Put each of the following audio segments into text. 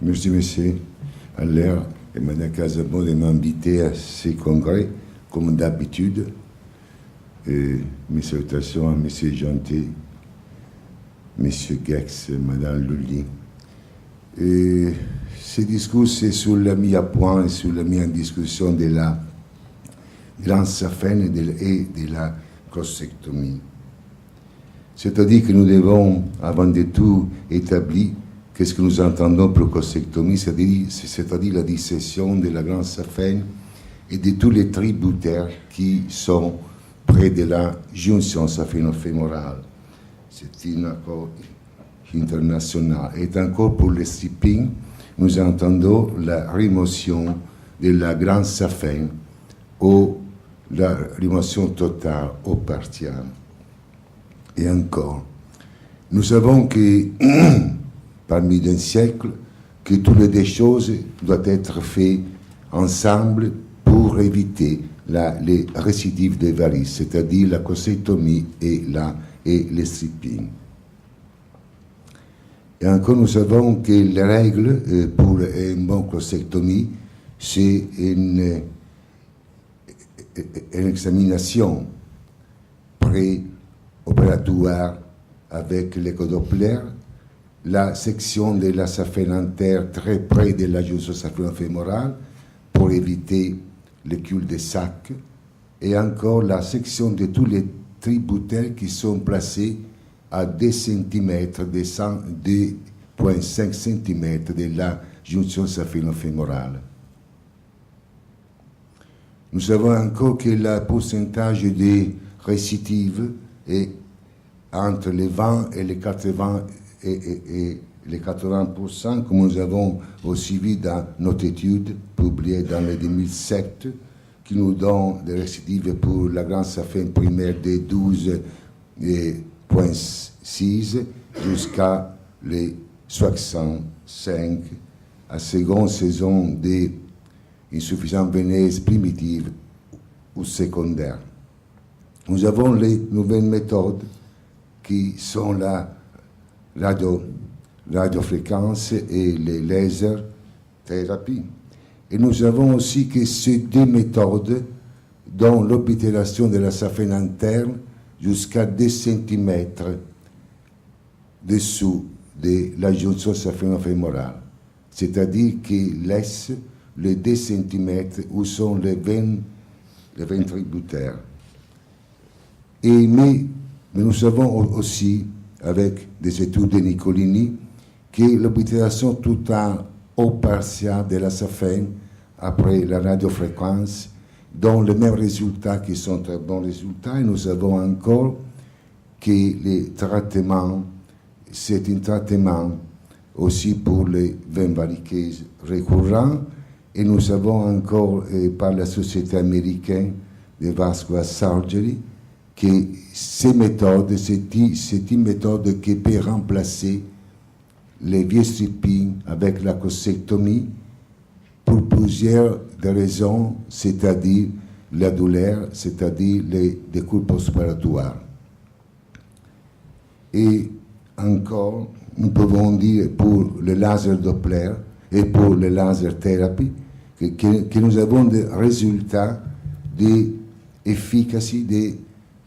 Merci, monsieur Aller et Mme Casabon de m'inviter à ces congrès, comme d'habitude. Mes salutations à M. Janté, M. Gex, Mme Lully. Ce discours, c'est sur la mise à point et sur la mise en discussion de l'ensafène et de la prostatectomie. C'est-à-dire que nous devons, avant de tout, établir qu'est-ce que nous entendons par prostatectomie, c'est-à-dire la dissection de la glande saphène et de tous les tributaires qui sont près de la jonction saphéno-fémorale. C'est un accord international. Et encore pour le stripping, nous entendons la remotion de la glande saphène ou la remotion totale ou partielle. Et encore, nous savons que parmi d'un siècle, que toutes les deux choses doivent être faites ensemble pour éviter les récidives des varices, c'est-à-dire la prostatectomie et le stripping. Et encore, nous savons que les règles pour une bonne prostatectomie, c'est une examination pré-opératoire avec l'échodoppler, la section de la saphène antère très près de la jonction saphéno-fémorale pour éviter le cul-de-sac, et encore la section de tous les tributaires qui sont placés à 2 cm, 2,5 cm de la jonction saphéno-fémorale. Nous savons encore que le pourcentage de récidives est entre les 20 et les 80 et les 80%, comme nous avons aussi vu dans notre étude publiée dans le 2007, qui nous donne des récidives pour la glande saphène primaire de 12,6 jusqu'à les 65 à seconde saison d'insuffisance veineuse primitive ou secondaire. Nous avons les nouvelles méthodes qui sont la radiofréquence et les laser thérapie. Et nous avons aussi que ces deux méthodes dont l'oblitération de la saphène interne jusqu'à 2 cm dessous de la jonction saphéno-fémorale, c'est-à-dire qu'il laisse les 2 cm où sont les veines tributaires. Mais nous savons aussi, avec des études de Nicolini, que l'oblitération totale ou partielle de la saphène après la radiofréquence donne les mêmes résultats qui sont très bons résultats. Et nous savons encore que les traitements, c'est un traitement aussi pour les veines variqueuses récurrents. Et nous savons encore par la Société américaine de Vascular Surgery que ces méthodes, c'est une méthode qui peut remplacer les vieux stripping avec la prostatectomie pour plusieurs raisons, c'est-à-dire la douleur, c'est-à-dire les décours post-opératoires. Et encore, nous pouvons dire pour le laser Doppler et pour le laser thérapie que nous avons des résultats d'efficacité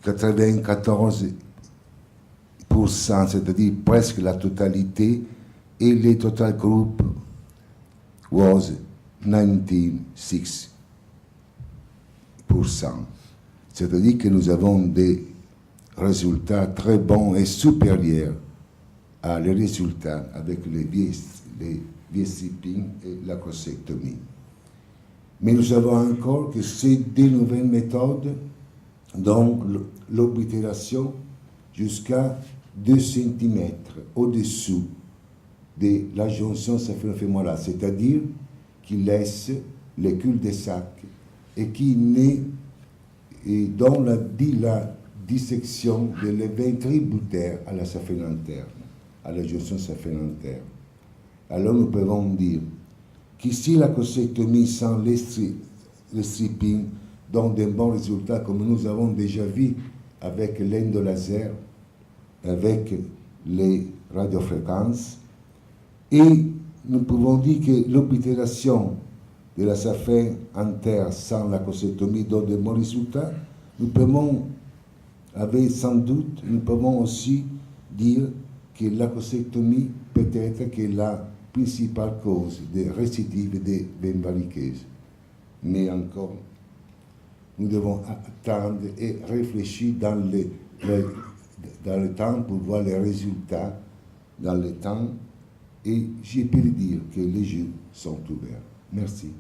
de 94%, c'est-à-dire presque la totalité, et le total group was 96%. C'est-à-dire que nous avons des résultats très bons et supérieurs à les résultats avec les vieux stripping et la prostatectomie. Mais nous savons encore que ces deux nouvelles méthodes dont l'oblitération jusqu'à 2 cm au-dessous de la jonction saphéno-fémorale, c'est-à-dire qui laisse le cul-de-sac et qui naît dans la dissection de les veines tributaires à la saphène interne, à la jonction saphène interne. Alors nous pouvons dire qu'ici la prostatectomie sans le stripping donne de bons résultats, comme nous avons déjà vu avec l'endolaser, avec les radiofréquences, et nous pouvons dire que l'obturation de la saphin en terre sans la costectomie donne de bons résultats. Nous pouvons, avec sans doute, nous pouvons aussi dire que la costectomie peut être que la principale cause de récidive de bembalicase. Mais encore, nous devons attendre et réfléchir dans le temps pour voir les résultats dans le temps. Et je peux dire que les yeux sont ouverts. Merci.